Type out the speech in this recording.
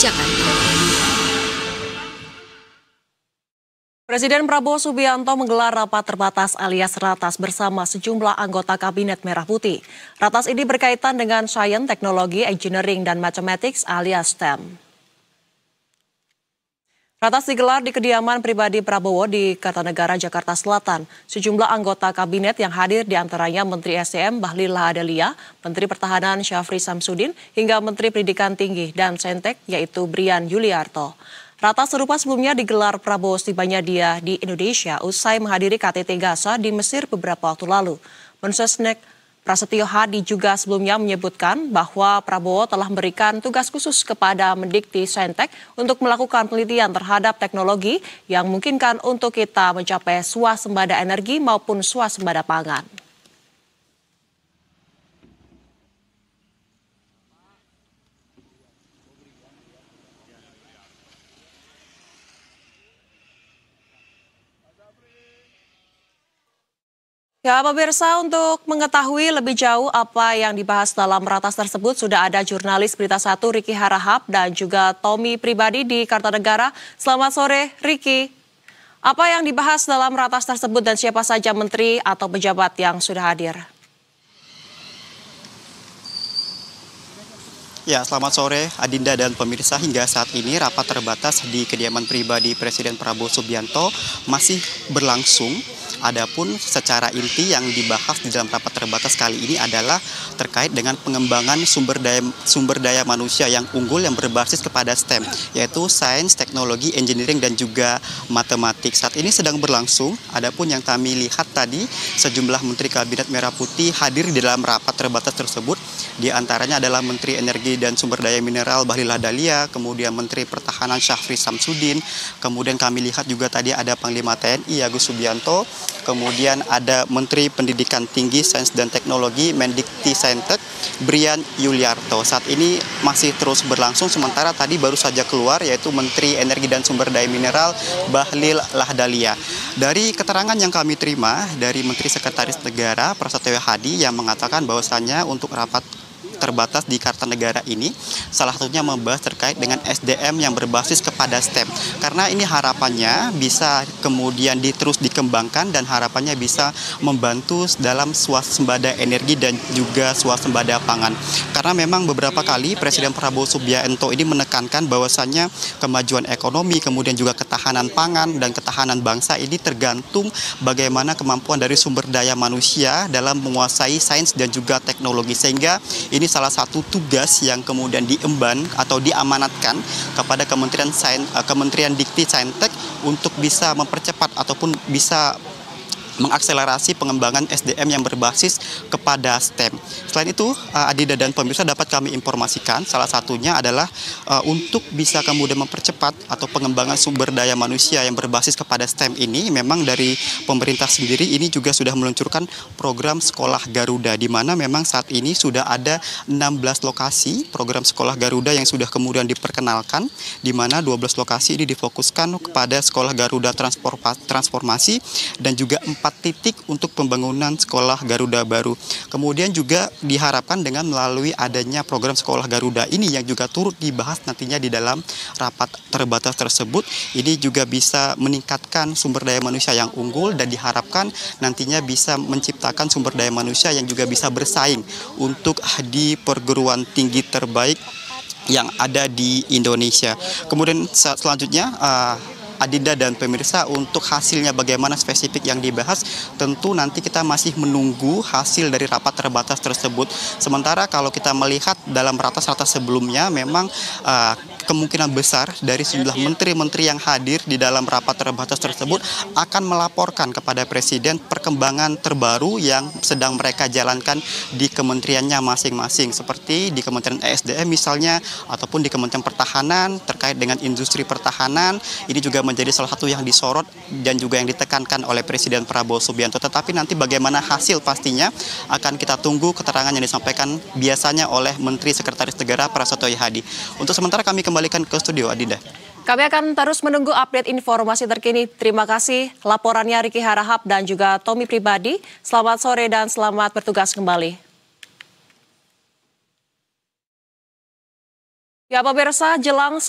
Jakarta. Presiden Prabowo Subianto menggelar rapat terbatas alias Ratas bersama sejumlah anggota Kabinet Merah Putih. Ratas ini berkaitan dengan sains, teknologi, engineering, dan mathematics alias STEM. Ratas digelar di kediaman pribadi Prabowo di Kartanegara, Jakarta Selatan. Sejumlah anggota kabinet yang hadir diantaranya Menteri SDM Bahlil Lahadalia, Menteri Pertahanan Syafri Samsudin, hingga Menteri Pendidikan Tinggi dan Saintek yaitu Brian Yuliarto. Ratas serupa sebelumnya digelar Prabowo setibanya dia di Indonesia usai menghadiri KTT Gaza di Mesir beberapa waktu lalu. Mensesnek Prasetyo Hadi juga sebelumnya menyebutkan bahwa Prabowo telah memberikan tugas khusus kepada Mendikti Saintek untuk melakukan penelitian terhadap teknologi yang memungkinkan untuk kita mencapai swasembada energi maupun swasembada pangan. Ya, pemirsa, untuk mengetahui lebih jauh apa yang dibahas dalam ratas tersebut, sudah ada jurnalis Berita Satu Ricky Harahap dan juga Tommy Pribadi di Kartanegara. Selamat sore, Ricky. Apa yang dibahas dalam ratas tersebut dan siapa saja menteri atau pejabat yang sudah hadir? Ya, selamat sore Adinda dan pemirsa. Hingga saat ini rapat terbatas di kediaman pribadi Presiden Prabowo Subianto masih berlangsung. Adapun secara inti yang dibahas di dalam rapat terbatas kali ini adalah terkait dengan pengembangan sumber daya manusia yang unggul yang berbasis kepada STEM, yaitu sains, teknologi, engineering, dan juga matematik. Saat ini sedang berlangsung. Adapun yang kami lihat tadi, sejumlah Menteri Kabinet Merah Putih hadir di dalam rapat terbatas tersebut. Di antaranya adalah Menteri Energi dan Sumber Daya Mineral Bahlil Lahadalia, kemudian Menteri Pertahanan Syafri Samsudin, kemudian kami lihat juga tadi ada Panglima TNI Agus Subianto, kemudian ada Menteri Pendidikan Tinggi, Sains dan Teknologi Mendikti Saintek Brian Yuliarto. Saat ini masih terus berlangsung, sementara tadi baru saja keluar yaitu Menteri Energi dan Sumber Daya Mineral Bahlil Lahadalia. Dari keterangan yang kami terima dari Menteri Sekretaris Negara Prasetyo Hadi yang mengatakan bahwasannya untuk rapat terbatas di Kartanegara ini salah satunya membahas terkait dengan SDM yang berbasis kepada STEM, karena ini harapannya bisa kemudian terus dikembangkan dan harapannya bisa membantu dalam swasembada energi dan juga swasembada pangan. Karena memang beberapa kali Presiden Prabowo Subianto ini menekankan bahwasannya kemajuan ekonomi, kemudian juga ketahanan pangan dan ketahanan bangsa ini tergantung bagaimana kemampuan dari sumber daya manusia dalam menguasai sains dan juga teknologi, sehingga ini salah satu tugas yang kemudian diemban atau diamanatkan kepada Kementerian Dikti Saintek untuk bisa mempercepat ataupun bisa mengakselerasi pengembangan SDM yang berbasis kepada STEM. Selain itu, Adinda dan pemirsa, dapat kami informasikan salah satunya adalah untuk bisa kemudian mempercepat atau pengembangan sumber daya manusia yang berbasis kepada STEM ini, memang dari pemerintah sendiri ini juga sudah meluncurkan program Sekolah Garuda, di mana memang saat ini sudah ada 16 lokasi program Sekolah Garuda yang sudah kemudian diperkenalkan, di mana 12 lokasi ini difokuskan kepada Sekolah Garuda Transformasi dan juga 4 titik untuk pembangunan Sekolah Garuda baru. Kemudian juga diharapkan dengan melalui adanya program Sekolah Garuda ini yang juga turut dibahas nantinya di dalam rapat terbatas tersebut, ini juga bisa meningkatkan sumber daya manusia yang unggul dan diharapkan nantinya bisa menciptakan sumber daya manusia yang juga bisa bersaing untuk di perguruan tinggi terbaik yang ada di Indonesia. Kemudian selanjutnya Adinda dan pemirsa, untuk hasilnya bagaimana spesifik yang dibahas, tentu nanti kita masih menunggu hasil dari rapat terbatas tersebut. Sementara kalau kita melihat dalam ratas-ratas sebelumnya, memang kemungkinan besar dari sejumlah menteri-menteri yang hadir di dalam rapat terbatas tersebut akan melaporkan kepada Presiden perkembangan terbaru yang sedang mereka jalankan di kementeriannya masing-masing, seperti di Kementerian ESDM misalnya, ataupun di Kementerian Pertahanan terkait dengan industri pertahanan. Ini juga menjadi salah satu yang disorot dan juga yang ditekankan oleh Presiden Prabowo Subianto. Tetapi nanti bagaimana hasil pastinya akan kita tunggu keterangan yang disampaikan biasanya oleh Menteri Sekretaris Negara Prasetyo Hadi. Untuk sementara kami kembalikan ke studio, Adinda. Kami akan terus menunggu update informasi terkini. Terima kasih laporannya Ricky Harahap dan juga Tommy Pribadi. Selamat sore dan selamat bertugas kembali. Ya, pemirsa, jelang